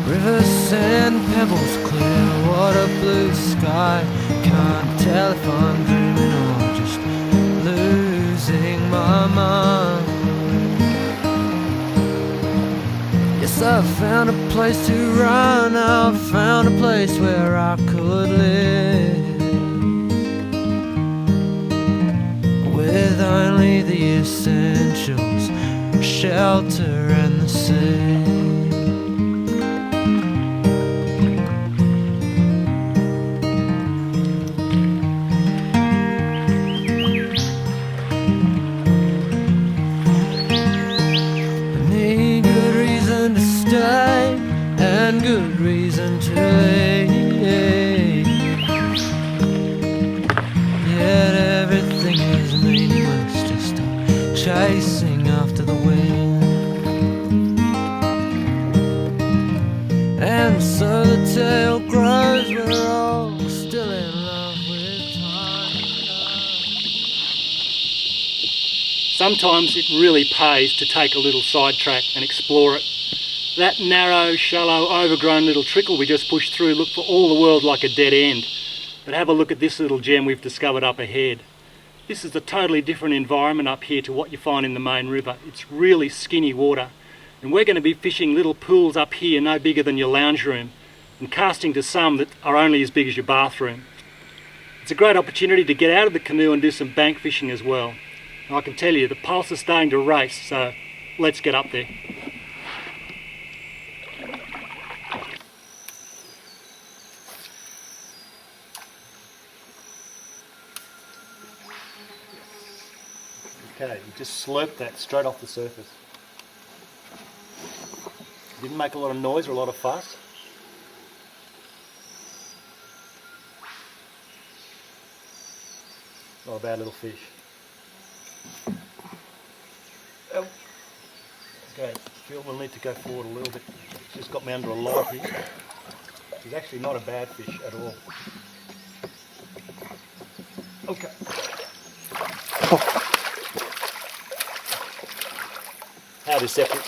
River sand, pebbles clear, water, blue sky. Can't tell if I'm dreaming or just losing my mind. Yes, I found a place to run, I found a place where I could live, with only the essentials, shelter and the sea. And good reason to leave. Yet everything is meaningless, just chasing after the wind. And so the tale grows, we're all still in love with time. Sometimes it really pays to take a little sidetrack and explore it. That narrow, shallow, overgrown little trickle we just pushed through looked for all the world like a dead end. But have a look at this little gem we've discovered up ahead. This is a totally different environment up here to what you find in the main river. It's really skinny water. And we're going to be fishing little pools up here no bigger than your lounge room, and casting to some that are only as big as your bathroom. It's a great opportunity to get out of the canoe and do some bank fishing as well. And I can tell you, the pulse is starting to race, so let's get up there. Okay, you just slurped that straight off the surface. Didn't make a lot of noise or a lot of fuss. Not a bad little fish. Oh. Okay, feel we'll need to go forward a little bit. It's just got me under a light here. It's actually not a bad fish at all. Okay. Oh. How deceptive.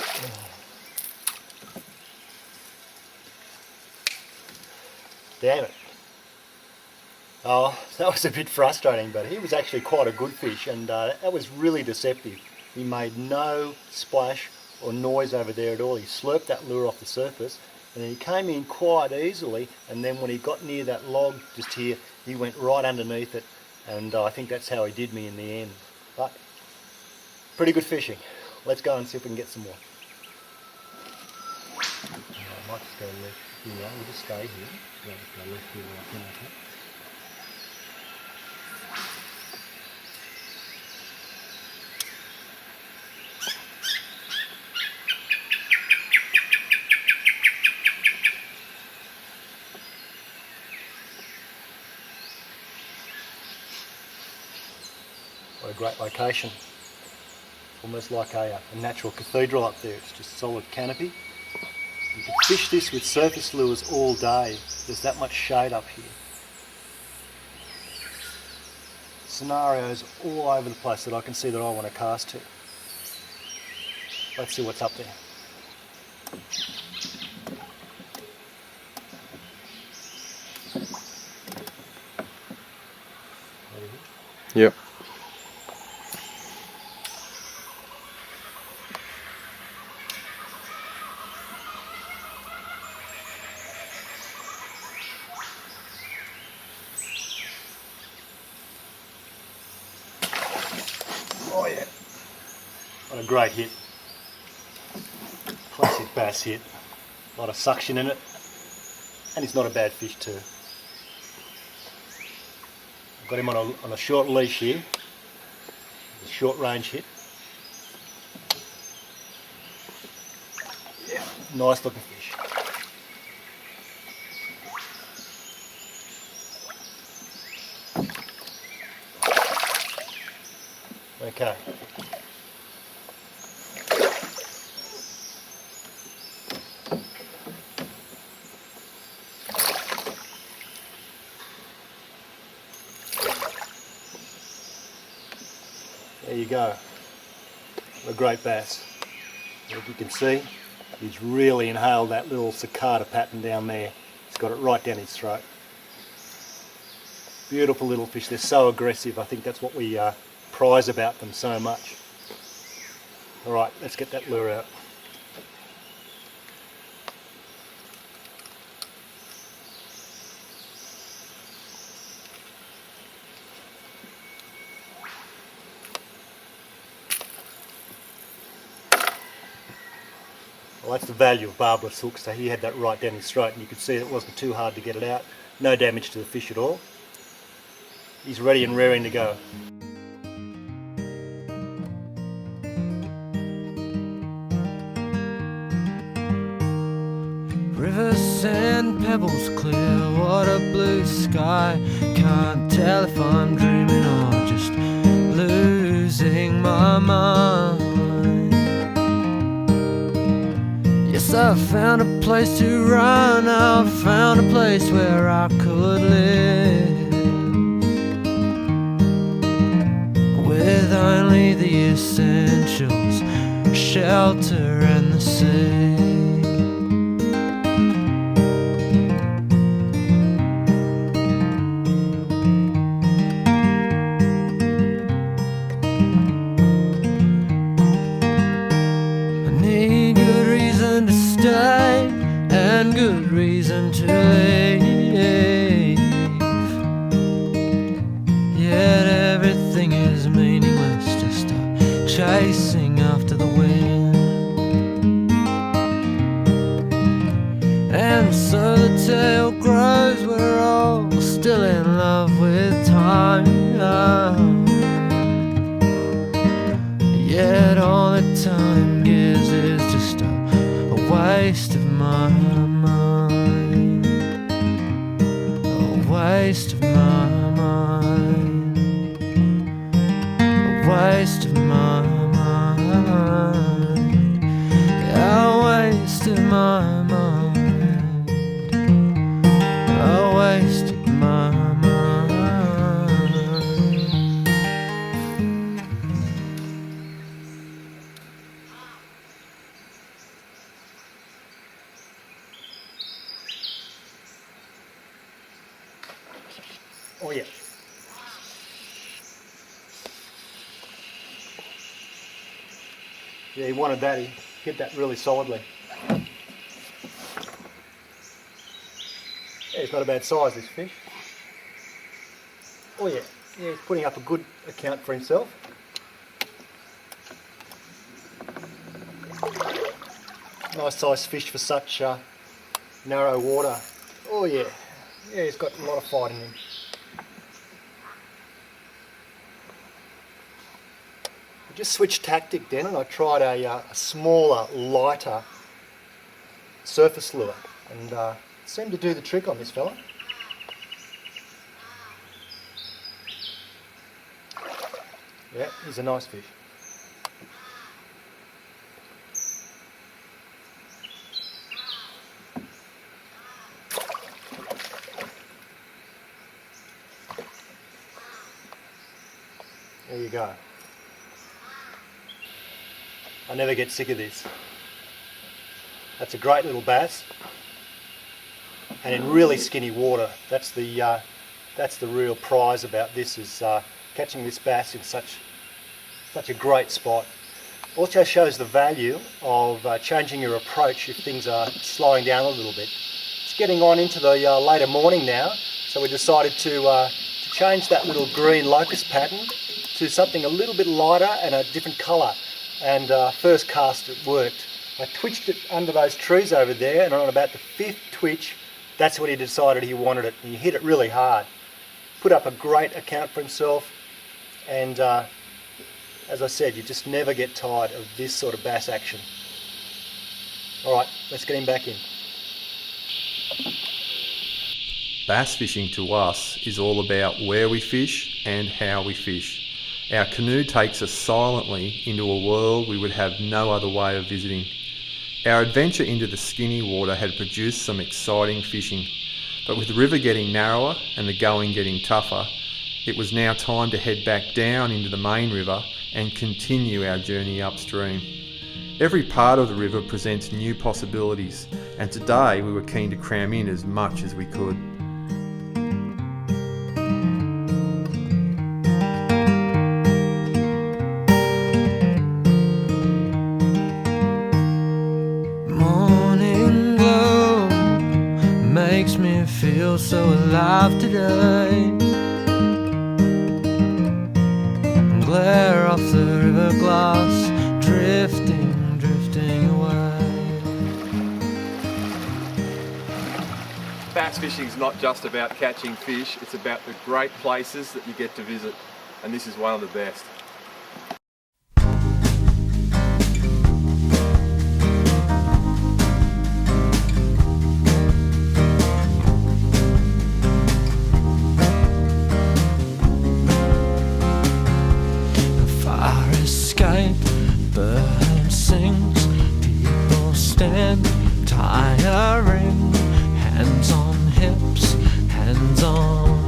Damn it. Oh, that was a bit frustrating, but he was actually quite a good fish, and that was really deceptive. He made no splash or noise over there at all. He slurped that lure off the surface, and he came in quite easily, and then when he got near that log just here, he went right underneath it, and I think that's how he did me in the end. But pretty good fishing. Let's go and see if we can get some more. I might just go left here. We'll just stay here. Yeah, just go left here right now. Okay. What a great location. Almost like a natural cathedral up there. It's just solid canopy. You can fish this with surface lures all day. There's that much shade up here. Scenarios all over the place that I can see that I want to cast to. Let's see what's up there. Yep. Oh yeah. What a great hit. Classic bass hit. A lot of suction in it. And he's not a bad fish too. I've got him on a short leash here. A short range hit. Yeah, nice looking fish. Okay. There you go. A great bass. As you can see, He's really inhaled that little cicada pattern down there. He's got it right down his throat. Beautiful little fish. They're so aggressive. I think that's what we prize about them so much. Alright, let's get that lure out. Well, that's the value of barbless hooks. So he had that right down his throat, and you could see it wasn't too hard to get it out. No damage to the fish at all. He's ready and raring to go. River, sand, pebbles clear, water, blue sky. Can't tell if I'm dreaming or just losing my mind. Yes, I found a place to run, I found a place where I could live, with only the essentials, shelter and the sea. And good reason to leave, yet everything is meaningless, just chasing after the wind. And so the tale grows, we're all still in love with time, yet all the time gives is just a waste of my mind, a waste of my mind, a waste of my mind, yeah, a waste of my mind, a waste of my mind. Oh yeah. Yeah, he wanted that. He hit that really solidly. Yeah, he's not a bad size, this fish. Oh yeah. Yeah, he's putting up a good account for himself. Nice size fish for such narrow water. Oh yeah. Yeah, he's got a lot of fight in him. I just switched tactic then, and I tried a smaller, lighter surface lure, and it seemed to do the trick on this fella. Yeah, he's a nice fish. There you go. I never get sick of this. That's a great little bass, and in really skinny water. That's the real prize about this, is catching this bass in such a great spot. Also shows the value of changing your approach if things are slowing down a little bit. It's getting on into the later morning now, so we decided to change that little green locust pattern to something a little bit lighter and a different colour. And first cast it worked. I twitched it under those trees over there, and on about the 5th twitch, that's when he decided he wanted it. He hit it really hard. Put up a great account for himself, and as I said, you just never get tired of this sort of bass action. Alright, let's get him back in. Bass fishing to us is all about where we fish and how we fish. Our canoe takes us silently into a world we would have no other way of visiting. Our adventure into the skinny water had produced some exciting fishing, but with the river getting narrower and the going getting tougher, it was now time to head back down into the main river and continue our journey upstream. Every part of the river presents new possibilities, and today we were keen to cram in as much as we could. Morning glow makes me feel so alive today. Glare off the river glass, drifting away. Bass fishing is not just about catching fish, it's about the great places that you get to visit, and this is one of the best. Fire escape, burn sinks, people stand tiring, hands on hips, hands on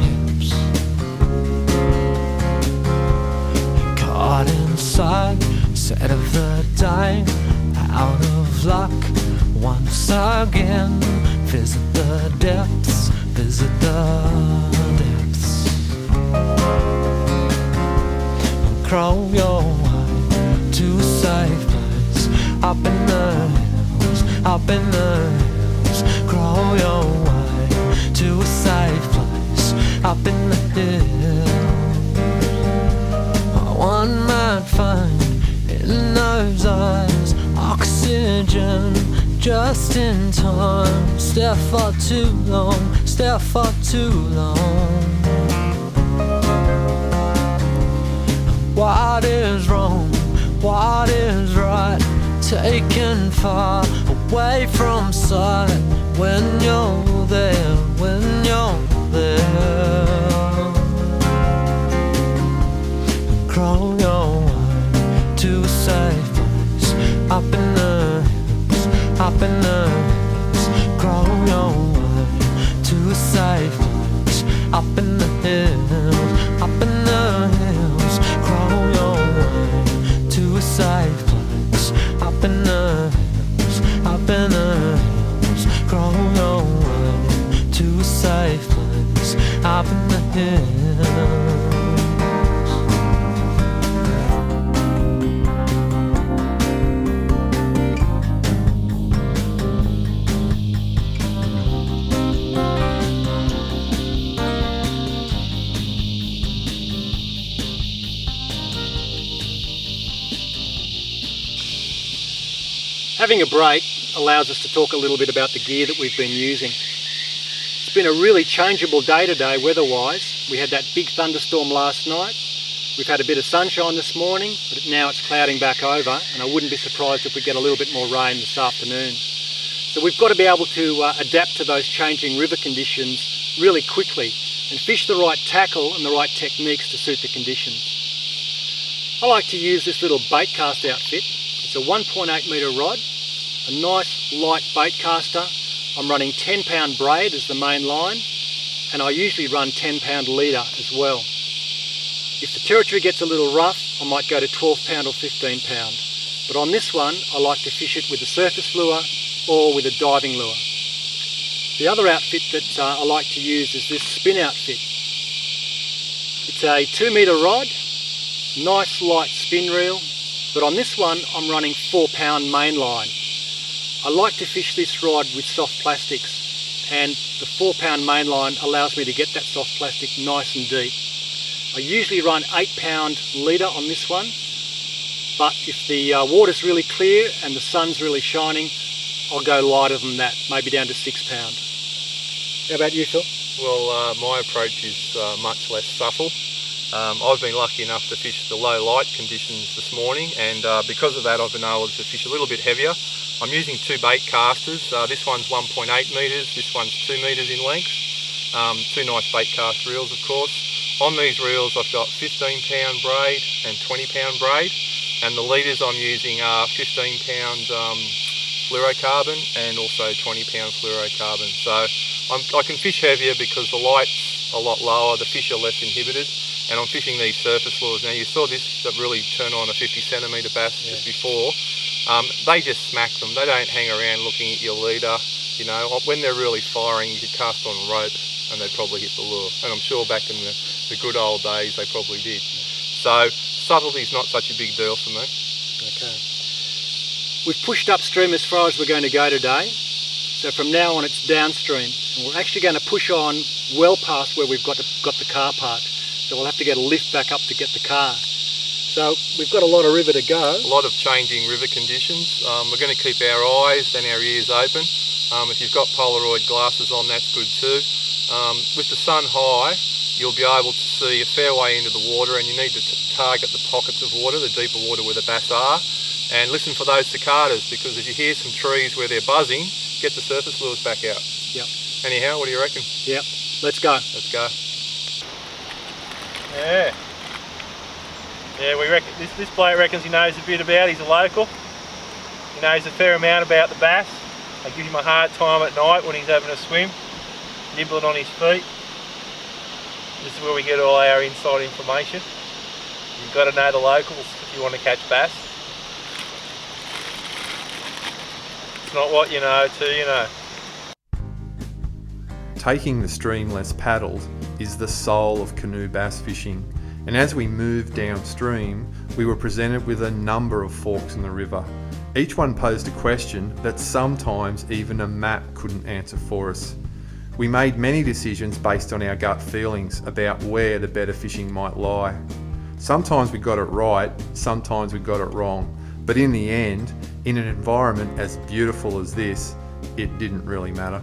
hips. Caught inside, set of the day, out of luck once again. Visit the depths, visit the depths. Crawl your way to a safe place, up in the hills, up in the hills. Crawl your way to a safe place, up in the hills. One might find in those eyes oxygen just in time. Stare for too long, stare for too long. What is wrong? What is right? Taken far away from sight. When you're there, when you're there. Crawl your way to a safe place, up in the hills, up in the hills. Crawl your way to a safe place, up in the hills, up in the hills. Crawl your way to a safe place, up in the hills, up in the hills. Crawl your way to a safe place, up in the hills. Having a break allows us to talk a little bit about the gear that we've been using. It's been a really changeable day today weather-wise. We had that big thunderstorm last night. We've had a bit of sunshine this morning, but now it's clouding back over, and I wouldn't be surprised if we get a little bit more rain this afternoon. So we've got to be able to adapt to those changing river conditions really quickly and fish the right tackle and the right techniques to suit the conditions. I like to use this little bait cast outfit. It's a 1.8 metre rod, a nice light bait caster. I'm running 10 pound braid as the main line, and I usually run 10 pound leader as well. If the territory gets a little rough, I might go to 12 pound or 15 pound. But on this one, I like to fish it with a surface lure or with a diving lure. The other outfit that I like to use is this spin outfit. It's a 2 metre rod, nice light spin reel, but on this one I'm running 4 pound main line. I like to fish this rod with soft plastics, and the 4 pound main line allows me to get that soft plastic nice and deep. I usually run 8 pound leader on this one, but if the water's really clear and the sun's really shining, I'll go lighter than that, maybe down to 6 pound. How about you, Phil? Well, my approach is much less subtle. I've been lucky enough to fish the low light conditions this morning, and because of that I've been able to fish a little bit heavier. I'm using 2 bait casters. This one's 1.8 metres, this one's 2 metres in length. 2 nice bait cast reels, of course. On these reels I've got 15 pound braid and 20 pound braid, and the leaders I'm using are 15 pound fluorocarbon and also 20 pound fluorocarbon. So I can fish heavier because the light's a lot lower, the fish are less inhibited, and I'm fishing these surface lures. Now you saw this that really turn on a 50 centimetre bass just before. They just smack them. They don't hang around looking at your leader. You know, when they're really firing, you could cast on rope and they'd probably hit the lure. And I'm sure back in the good old days they probably did. So subtlety's not such a big deal for me. Okay. We've pushed upstream as far as we're going to go today. So from now on it's downstream. And we're actually going to push on well past where we've got the car parked. So we'll have to get a lift back up to get the car. So we've got a lot of river to go. A lot of changing river conditions. We're going to keep our eyes and our ears open. If you've got Polaroid glasses on, that's good too. With the sun high, you'll be able to see a fair way into the water, and you need to target the pockets of water, the deeper water where the bass are, and listen for those cicadas, because if you hear some trees where they're buzzing, get the surface lures back out. Yep. Anyhow, what do you reckon? Yep. Let's go. Let's go. Yeah. Yeah, we reckon this bloke reckons he knows a bit about. He's a local. He knows a fair amount about the bass. I give him a hard time at night when he's having a swim, nibbling on his feet. This is where we get all our inside information. You've got to know the locals if you want to catch bass. It's not what you know, it's who you know. Taking the streamless paddles is the soul of canoe bass fishing, and as we moved downstream, we were presented with a number of forks in the river. Each one posed a question that sometimes even a map couldn't answer for us. We made many decisions based on our gut feelings about where the better fishing might lie. Sometimes we got it right, sometimes we got it wrong, but in the end, in an environment as beautiful as this, it didn't really matter.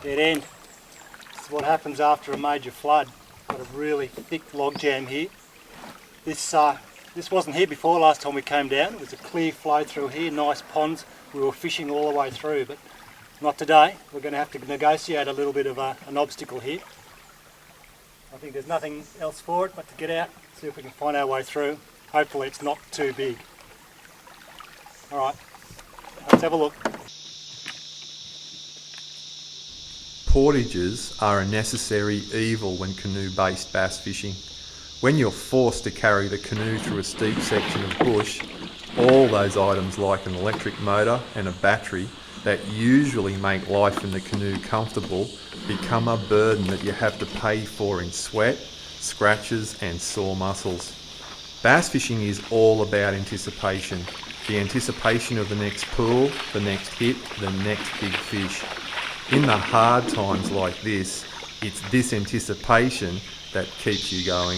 Dead end. This is what happens after a major flood. Got a really thick log jam here. This wasn't here before last time we came down. It was a clear flow through here, nice ponds. We were fishing all the way through, but not today. We're going to have to negotiate a little bit of an obstacle here. I think there's nothing else for it but to get out, see if we can find our way through. Hopefully it's not too big. Alright, let's have a look. Portages are a necessary evil when canoe-based bass fishing. When you're forced to carry the canoe through a steep section of bush, all those items like an electric motor and a battery that usually make life in the canoe comfortable become a burden that you have to pay for in sweat, scratches and sore muscles. Bass fishing is all about anticipation. The anticipation of the next pull, the next hit, the next big fish. In the hard times like this, it's this anticipation that keeps you going.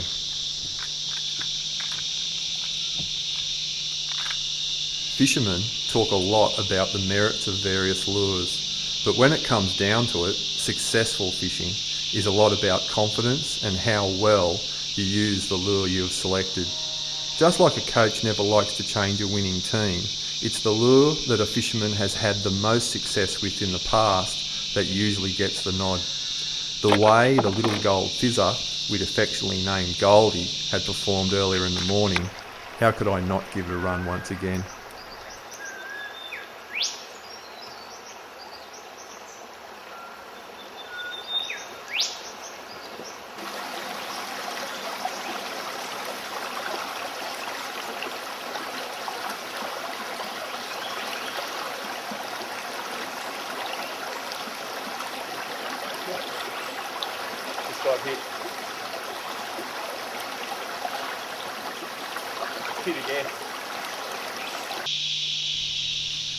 Fishermen talk a lot about the merits of various lures, but when it comes down to it, successful fishing is a lot about confidence and how well you use the lure you have selected. Just like a coach never likes to change a winning team, it's the lure that a fisherman has had the most success with in the past that usually gets the nod. The way the little gold fizzer, we'd affectionately named Goldie, had performed earlier in the morning, how could I not give it a run once again? Got hit. Hit again.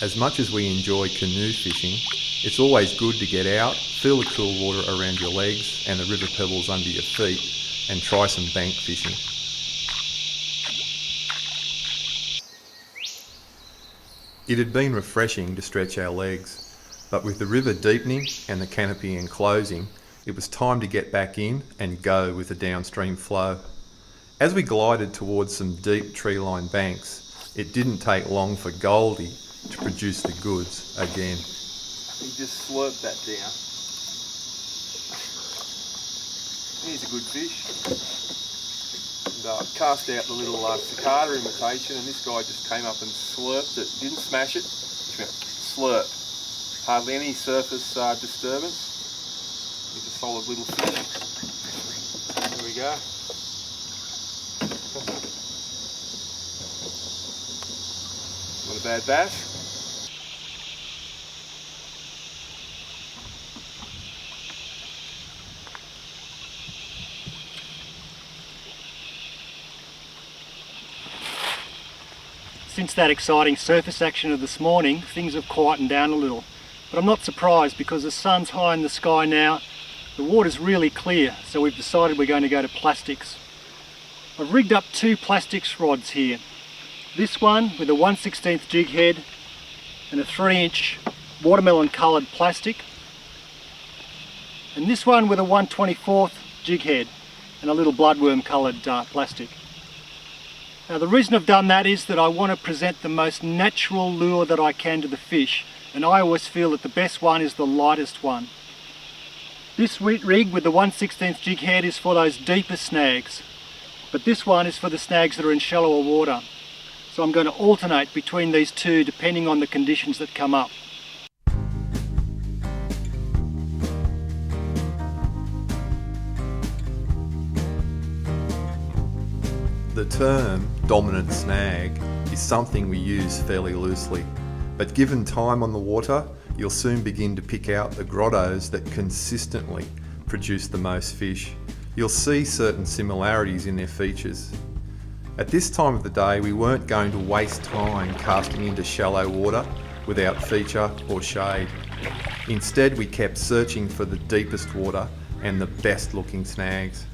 As much as we enjoy canoe fishing, it's always good to get out, feel the cool water around your legs and the river pebbles under your feet, and try some bank fishing. It had been refreshing to stretch our legs, but with the river deepening and the canopy enclosing, it was time to get back in and go with the downstream flow. As we glided towards some deep tree-lined banks, it didn't take long for Goldie to produce the goods again. He just slurped that down. He's a good fish. And cast out the little cicada imitation, and this guy just came up and slurped it. Didn't smash it, just went slurp. Hardly any surface disturbance. It's a solid little fish. There we go. Not a bad bass. Since that exciting surface action of this morning, things have quietened down a little. But I'm not surprised because the sun's high in the sky now, the water's really clear, so we've decided we're going to go to plastics. I've rigged up 2 plastics rods here. This one with a 1/16 jig head and a 3-inch watermelon coloured plastic. And this one with a 1/24 jig head and a little bloodworm coloured plastic. Now the reason I've done that is that I want to present the most natural lure that I can to the fish, and I always feel that the best one is the lightest one. This rig with the 1/16 jig head is for those deeper snags, but this one is for the snags that are in shallower water. So I'm going to alternate between these two depending on the conditions that come up. The term dominant snag is something we use fairly loosely, but given time on the water, you'll soon begin to pick out the grottos that consistently produce the most fish. You'll see certain similarities in their features. At this time of the day, we weren't going to waste time casting into shallow water without feature or shade. Instead, we kept searching for the deepest water and the best looking snags.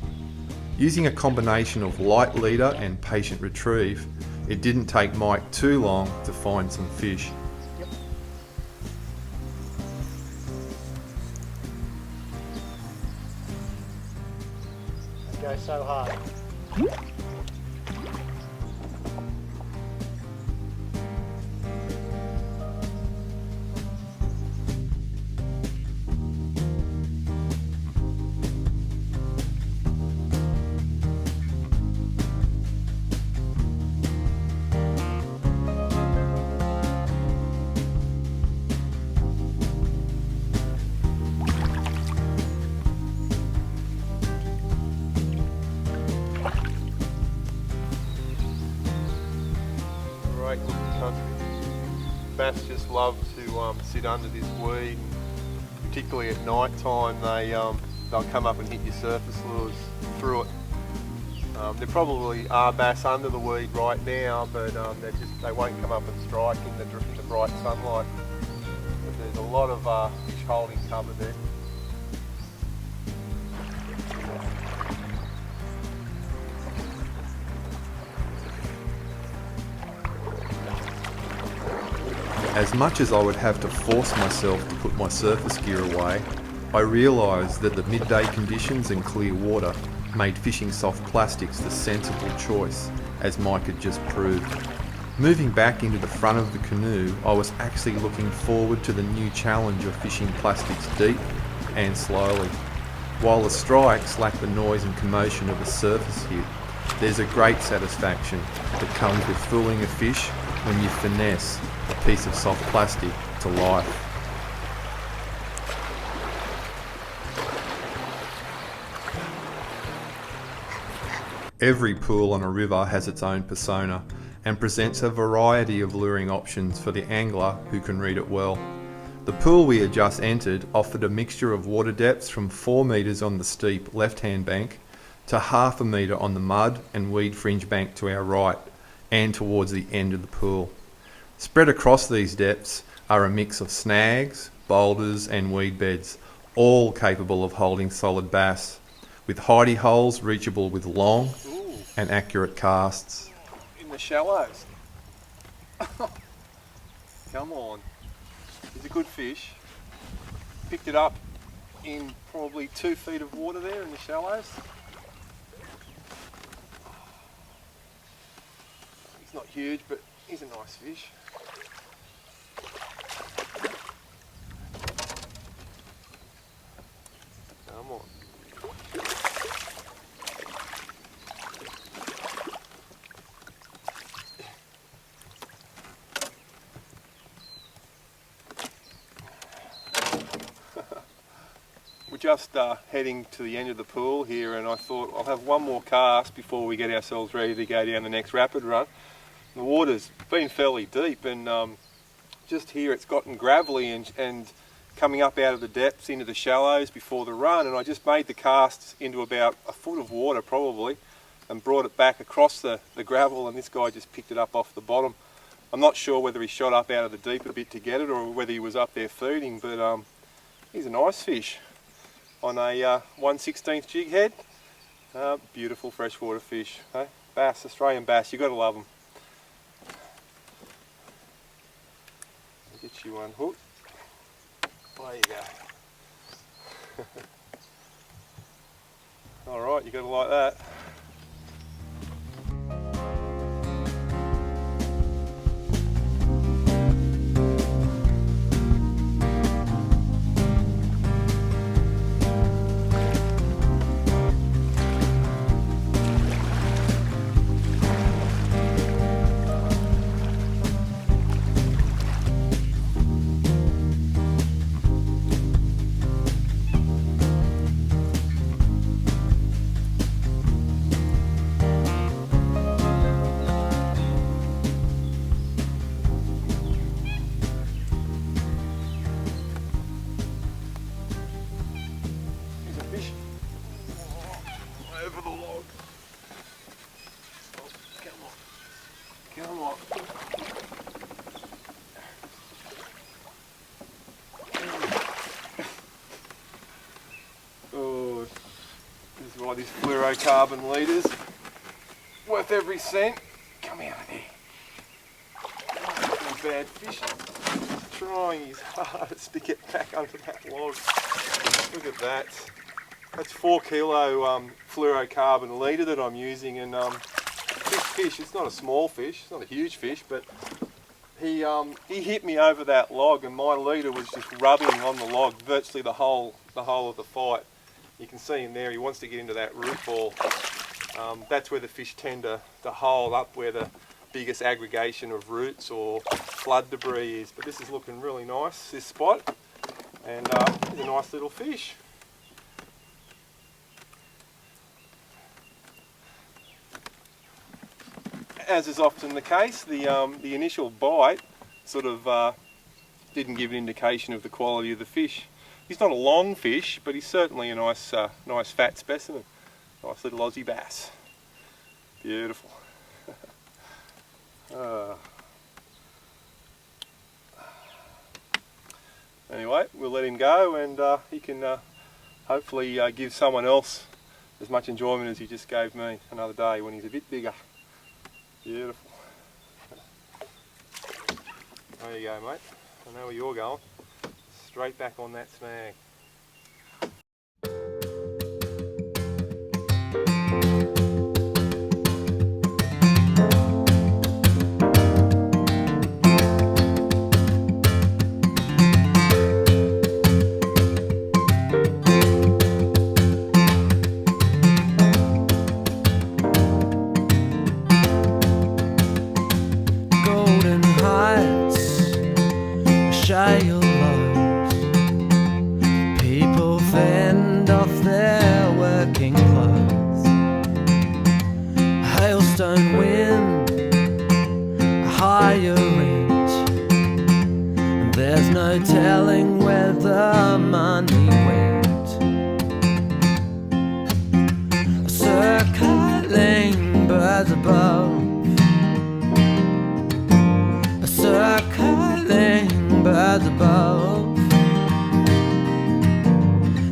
Using a combination of light leader and patient retrieve, it didn't take Mike too long to find some fish. Go so hard. Great looking country. Bass just love to sit under this weed, and particularly at night time they'll come up and hit your surface lures through it. There probably are bass under the weed right now, but they won't come up and strike in the bright sunlight. But there's a lot of fish holding cover there. As much as I would have to force myself to put my surface gear away, I realised that the midday conditions and clear water made fishing soft plastics the sensible choice, as Mike had just proved. Moving back into the front of the canoe, I was actually looking forward to the new challenge of fishing plastics deep and slowly. While the strikes lack the noise and commotion of a surface hit, there's a great satisfaction that comes with fooling a fish when you finesse a piece of soft plastic to life. Every pool on a river has its own persona and presents a variety of luring options for the angler who can read it well. The pool we had just entered offered a mixture of water depths from 4 metres on the steep left-hand bank to half a metre on the mud and weed fringe bank to our right and towards the end of the pool. Spread across these depths are a mix of snags, boulders and weed beds, all capable of holding solid bass, with hidey holes reachable with long and accurate casts. In the shallows. Come on. He's a good fish. Picked it up in probably 2 feet of water there in the shallows. not huge, but he's a nice fish. Come on. We're just heading to the end of the pool here, and I thought I'll have one more cast before we get ourselves ready to go down the next rapid run. The water's been fairly deep, and just here it's gotten gravelly and coming up out of the depths into the shallows before the run, and I just made the casts into about a foot of water probably and brought it back across the gravel, and this guy just picked it up off the bottom. I'm not sure whether he shot up out of the deep a bit to get it or whether he was up there feeding, but he's a nice fish on a 1/16 jig head. Beautiful freshwater fish. Hey? Bass, Australian bass, you've got to love them. Get you one hook. There you go. Alright, you got to like that. Over the log. Oh, come on. Oh, this is why this fluorocarbon leader's worth every cent. Come out of there. Oh, bad fish. Trying his hardest to get back under that log. Look at that. That's 4 kilo fluorocarbon leader that I'm using, and this fish, it's not a small fish, it's not a huge fish, but he hit me over that log, and my leader was just rubbing on the log virtually the whole of the fight. You can see him there, he wants to get into that root ball. That's where the fish tend to hole up, where the biggest aggregation of roots or flood debris is. But this is looking really nice, this spot, and he's a nice little fish. As is often the case, the initial bite sort of didn't give an indication of the quality of the fish. He's not a long fish, but he's certainly a nice fat specimen. Nice little Aussie bass. Beautiful. Anyway, we'll let him go, and he can hopefully give someone else as much enjoyment as he just gave me another day when he's a bit bigger. Beautiful. There you go, mate. I know where you're going. Straight back on that snag. Shale lows, people fend off their working clothes. Hailstone wind, a higher rate, and there's no telling where the money went. Circling birds above, circling birds above,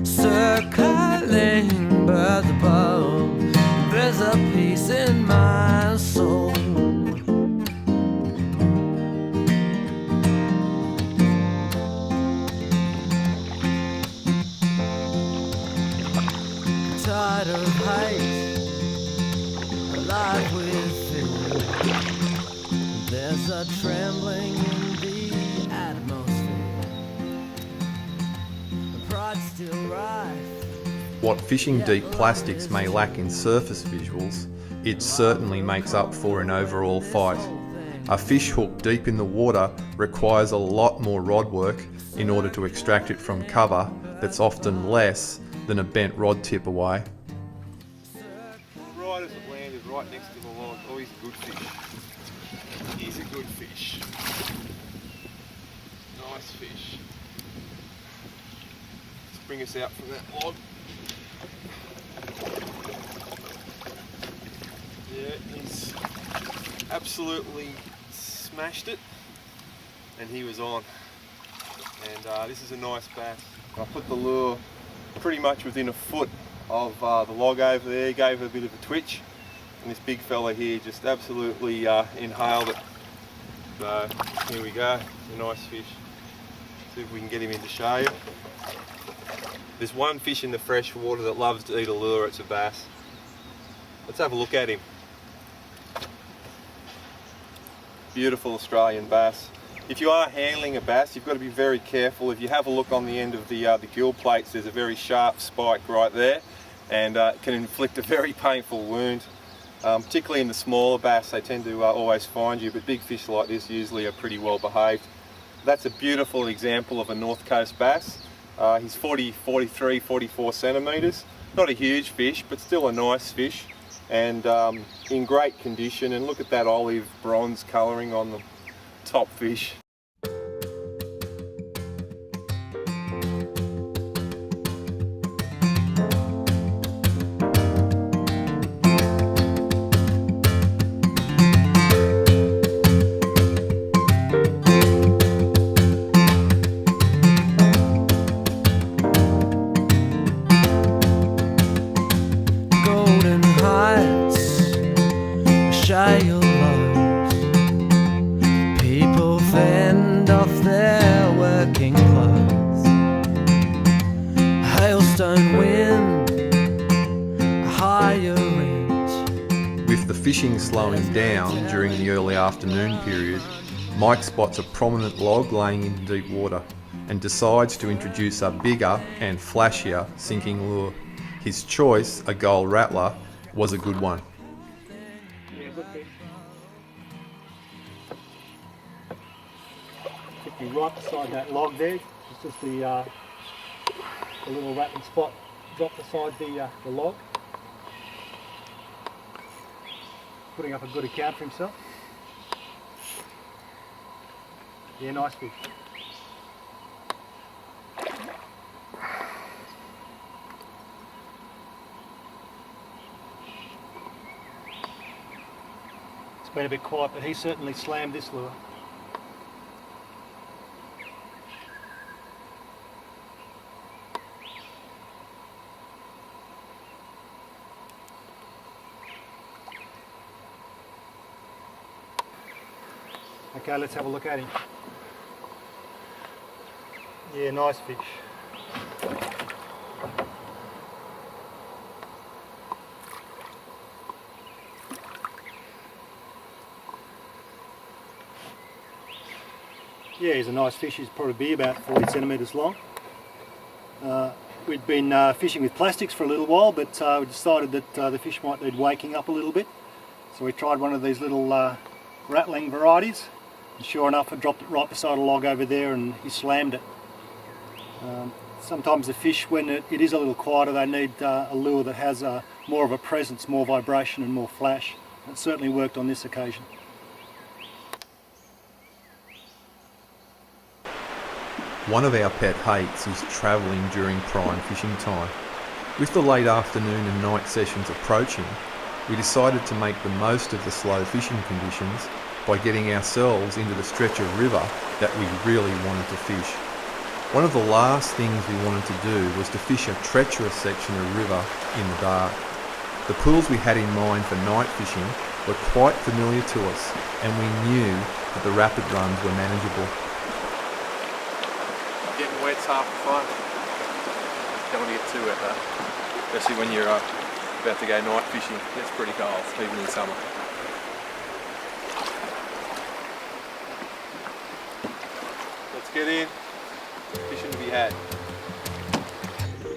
circling birds above. There's a peace in my soul. Tired of hate, alive with fear. blood trembling in the atmosphere. The pride still rife. What fishing deep plastics may lack in surface visuals, it certainly makes up for in overall fight. A fish hook deep in the water requires a lot more rod work in order to extract it from cover that's often less than a bent rod tip away. Right as it landed, right next to the log. Oh, he's a good fish. He's a good fish. Nice fish. Let's bring us out from that log. Yeah, he's absolutely smashed it, and he was on. And this is a nice bass. I put the lure pretty much within a foot of the log over there, gave it a bit of a twitch, and this big fella here just absolutely inhaled it. So here we go, it's a nice fish. See if we can get him in to show you. There's one fish in the fresh water that loves to eat a lure, it's a bass. Let's have a look at him. Beautiful Australian bass. If you are handling a bass, you've got to be very careful. If you have a look on the end of the gill plates, there's a very sharp spike right there, and it can inflict a very painful wound. Particularly in the smaller bass, they tend to always find you, but big fish like this usually are pretty well behaved. That's a beautiful example of a North Coast bass. He's 43, 44 centimetres. Not a huge fish, but still a nice fish, and in great condition. And look at that olive bronze colouring on the top fish. Golden heights, shale lows. People fend off their working clothes. Hailstone wind, a higher rate. With the fishing slowing down during the early afternoon period, Mike spots a prominent log laying in deep water and decides to introduce a bigger and flashier sinking lure. His choice, a gold rattler, was a good one. Yeah, good fish. Took me right beside that log there. It's just the little rattling spot dropped beside the log. Putting up a good account for himself. Yeah, nice fish. It's been a bit quiet, but he certainly slammed this lure. Okay, let's have a look at him. Yeah, nice fish. Yeah, he's a nice fish. He's probably be about 40 centimetres long. We'd been fishing with plastics for a little while, but we decided that the fish might need waking up a little bit. So we tried one of these little rattling varieties. And sure enough, I dropped it right beside a log over there and he slammed it. Sometimes the fish, when it is a little quieter, they need a lure that has more of a presence, more vibration and more flash. It certainly worked on this occasion. One of our pet hates is travelling during prime fishing time. With the late afternoon and night sessions approaching, we decided to make the most of the slow fishing conditions by getting ourselves into the stretch of river that we really wanted to fish. One of the last things we wanted to do was to fish a treacherous section of river in the dark. The pools we had in mind for night fishing were quite familiar to us, and we knew that the rapid runs were manageable. Getting wet's half the fun. Don't want to get too wet though, especially when you're about to go night fishing. It's pretty cold, even in summer. Get in, fishing to be had.